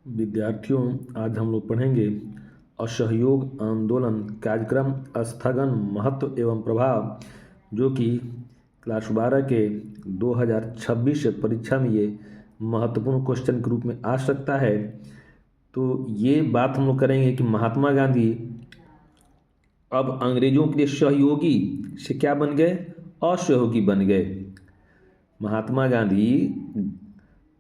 विद्यार्थियों, आज हम लोग पढ़ेंगे असहयोग आंदोलन कार्यक्रम स्थगन महत्व एवं प्रभाव, जो कि क्लास 12 के 2026 परीक्षा में ये महत्वपूर्ण क्वेश्चन के रूप में आ सकता है। तो ये बात हम लोग करेंगे कि महात्मा गांधी अब अंग्रेजों के लिए सहयोगी से क्या बन गए, असहयोगी बन गए। महात्मा गांधी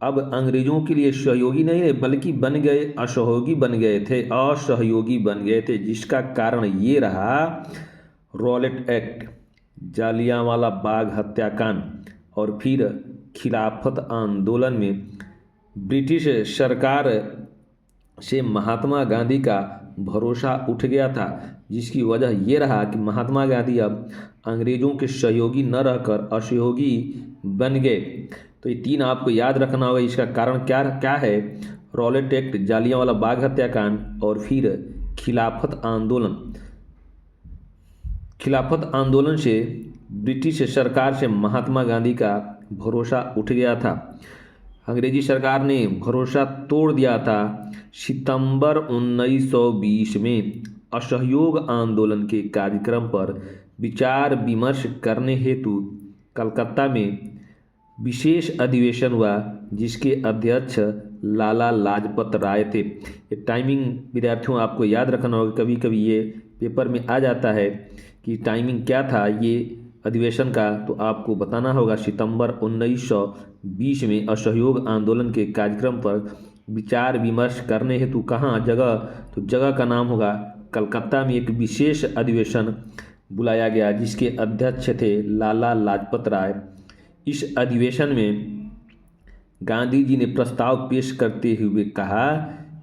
अब अंग्रेजों के लिए सहयोगी नहीं रहे बल्कि बन गए असहयोगी बन गए थे, असहयोगी बन गए थे, जिसका कारण ये रहा रॉलेट एक्ट, जालियांवाला बाग हत्याकांड और फिर खिलाफत आंदोलन में ब्रिटिश सरकार से महात्मा गांधी का भरोसा उठ गया था, जिसकी वजह यह रहा कि महात्मा गांधी अब अंग्रेजों के सहयोगी न रहकर असहयोगी बन गए। तो ये तीन आपको याद रखना होगा। इसका कारण क्या क्या है? रॉलेट एक्ट, जालियांवाला बाग हत्याकांड और फिर खिलाफत आंदोलन। खिलाफत आंदोलन से ब्रिटिश सरकार से महात्मा गांधी का भरोसा उठ गया था। अंग्रेजी सरकार ने भरोसा तोड़ दिया था। सितंबर 1920 में असहयोग आंदोलन के कार्यक्रम पर विचार विमर्श करने हेतु कलकत्ता में विशेष अधिवेशन हुआ, जिसके अध्यक्ष लाला लाजपत राय थे। ये टाइमिंग विद्यार्थियों आपको याद रखना होगा, कभी कभी ये पेपर में आ जाता है कि टाइमिंग क्या था ये अधिवेशन का, तो आपको बताना होगा। सितंबर 1920 में असहयोग आंदोलन के कार्यक्रम पर विचार विमर्श करने हेतु कहाँ जगह, तो जगह का नाम होगा कलकत्ता में एक विशेष अधिवेशन बुलाया गया, जिसके अध्यक्ष थे लाला लाजपत राय। इस अधिवेशन में गांधी जी ने प्रस्ताव पेश करते हुए कहा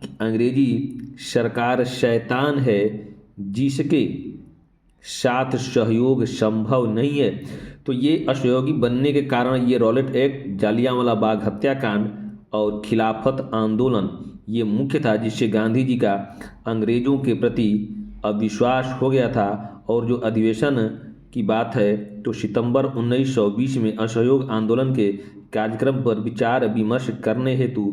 कि अंग्रेजी सरकार शैतान है, जिसके साथ सहयोग संभव नहीं है। तो ये असहयोगी बनने के कारण ये रॉलेट एक्ट, जालियांवाला बाग हत्याकांड और खिलाफत आंदोलन ये मुख्य था, जिससे गांधी जी का अंग्रेजों के प्रति अविश्वास हो गया था। और जो अधिवेशन की बात है, तो सितंबर 1920 में असहयोग आंदोलन के कार्यक्रम पर विचार विमर्श करने हेतु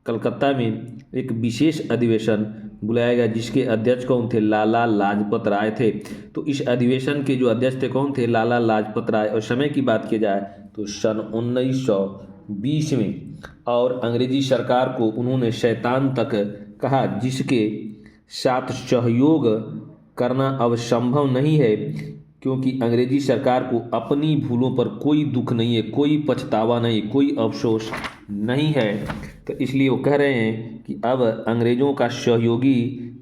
कलकत्ता में एक विशेष अधिवेशन बुलाया गया, जिसके अध्यक्ष कौन थे? लाला लाजपत राय थे। तो इस अधिवेशन के जो अध्यक्ष थे कौन थे? लाला लाजपत राय। और समय की बात की जाए तो सन 1920 में। और अंग्रेजी सरकार को उन्होंने शैतान तक कहा, जिसके साथ सहयोग करना अब संभव नहीं है, क्योंकि अंग्रेजी सरकार को अपनी भूलों पर कोई दुख नहीं है, कोई पछतावा नहीं, कोई अफसोस नहीं है। तो इसलिए वो कह रहे हैं कि अब अंग्रेज़ों का सहयोगी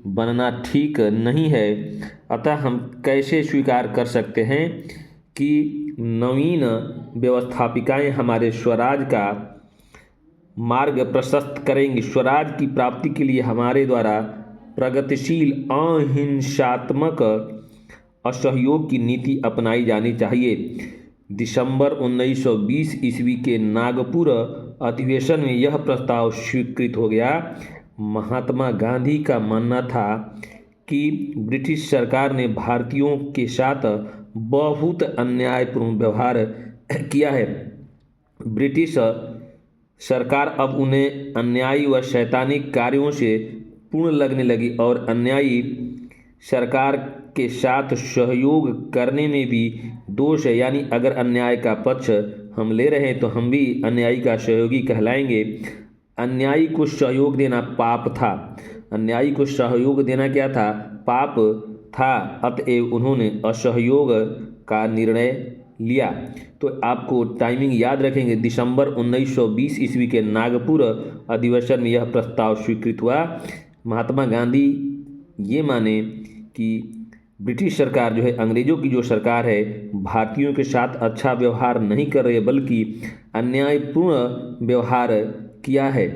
बनना ठीक नहीं है। अतः हम कैसे स्वीकार कर सकते हैं कि नवीन व्यवस्थापिकाएं हमारे स्वराज का मार्ग प्रशस्त करेंगी। स्वराज की प्राप्ति के लिए हमारे द्वारा प्रगतिशील अहिंसात्मक असहयोग की नीति अपनाई जानी चाहिए। दिसंबर 1920 ईस्वी के नागपुर अधिवेशन में यह प्रस्ताव स्वीकृत हो गया। महात्मा गांधी का मानना था कि ब्रिटिश सरकार ने भारतीयों के साथ बहुत अन्यायपूर्ण व्यवहार किया है। ब्रिटिश सरकार अब उन्हें अन्यायी व शैतानिक कार्यों से पूर्ण लगने लगी और अन्यायी सरकार के साथ सहयोग करने में भी दोष है। यानी अगर अन्याय का पक्ष हम ले रहे हैं तो हम भी अन्यायी का सहयोगी कहलाएंगे। अन्यायी को सहयोग देना पाप था। अन्यायी को सहयोग देना क्या था? पाप था। अतएव उन्होंने असहयोग का निर्णय लिया। तो आपको टाइमिंग याद रखेंगे। दिसंबर 1920 ईस्वी के नागपुर अधिवेशन में यह प्रस्ताव स्वीकृत हुआ। महात्मा गांधी ये माने कि ब्रिटिश सरकार जो है, अंग्रेज़ों की जो सरकार है, भारतीयों के साथ अच्छा व्यवहार नहीं कर रही है, बल्कि अन्यायपूर्ण व्यवहार किया है।